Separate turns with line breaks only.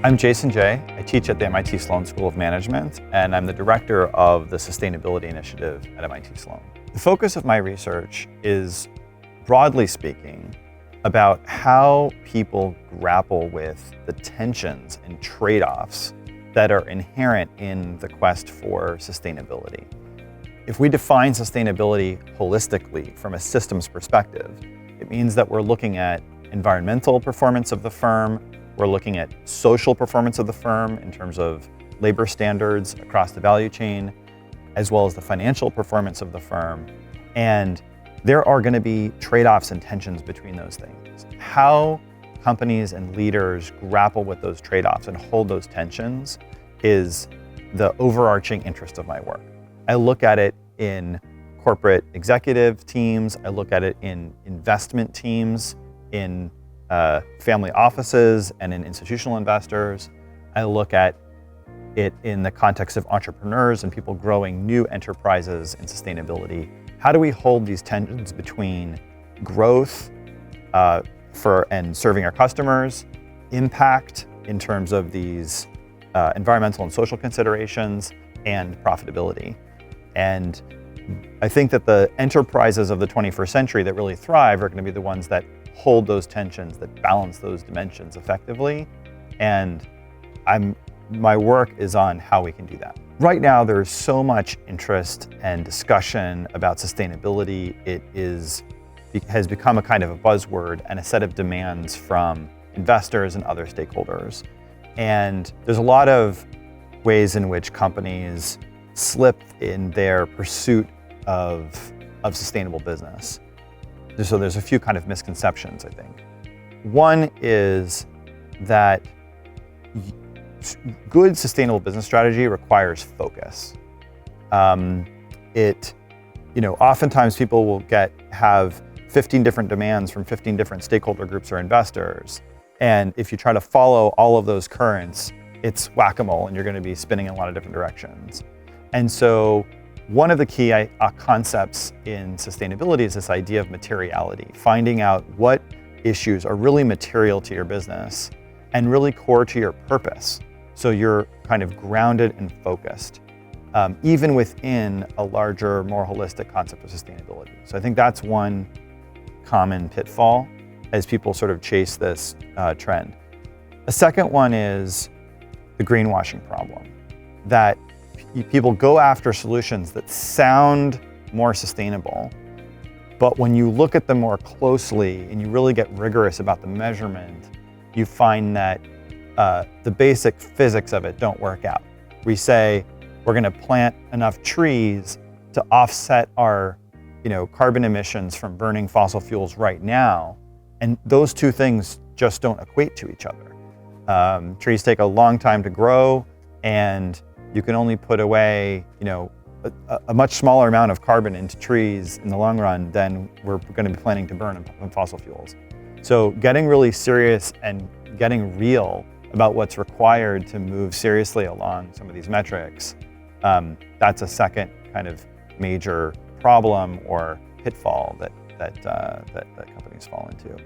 I'm Jason Jay. I teach at the MIT Sloan School of Management, and I'm the director of the Sustainability Initiative at MIT Sloan. The focus of my research is, broadly speaking, about how people grapple with the tensions and trade-offs that are inherent in the quest for sustainability. If we define sustainability holistically from a systems perspective, it means that we're looking at environmental performance of the firm, we're looking at social performance of the firm in terms of labor standards across the value chain, as well as the financial performance of the firm. And there are going to be trade-offs and tensions between those things. How companies and leaders grapple with those trade-offs and hold those tensions is the overarching interest of my work. I look at it in corporate executive teams, I look at it in investment teams, in family offices and in institutional investors. I look at it in the context of entrepreneurs and people growing new enterprises in sustainability. How do we hold these tensions between growth and serving our customers, impact in terms of these environmental and social considerations, and profitability? And I think that the enterprises of the 21st century that really thrive are going to be the ones that hold those tensions, that balance those dimensions effectively. And my work is on how we can do that. Right now, there's so much interest and discussion about sustainability. It has become a kind of a buzzword and a set of demands from investors and other stakeholders. And there's a lot of ways in which companies slip in their pursuit of sustainable business. So there's a few kind of misconceptions, I think. One is that good sustainable business strategy requires focus. Oftentimes people will have 15 different demands from 15 different stakeholder groups or investors. And if you try to follow all of those currents, it's whack-a-mole and you're going to be spinning in a lot of different directions. And so one of the key concepts in sustainability is this idea of materiality, finding out what issues are really material to your business and really core to your purpose. So you're kind of grounded and focused, even within a larger, more holistic concept of sustainability. So I think that's one common pitfall as people sort of chase this trend. A second one is the greenwashing problem, that people go after solutions that sound more sustainable, but when you look at them more closely and you really get rigorous about the measurement, you find that the basic physics of it don't work out. We say we're going to plant enough trees to offset our carbon emissions from burning fossil fuels right now, and those two things just don't equate to each other. Trees take a long time to grow, and you can only put away, a much smaller amount of carbon into trees in the long run than we're going to be planning to burn on fossil fuels. So getting really serious and getting real about what's required to move seriously along some of these metrics, that's a second kind of major problem or pitfall that companies fall into.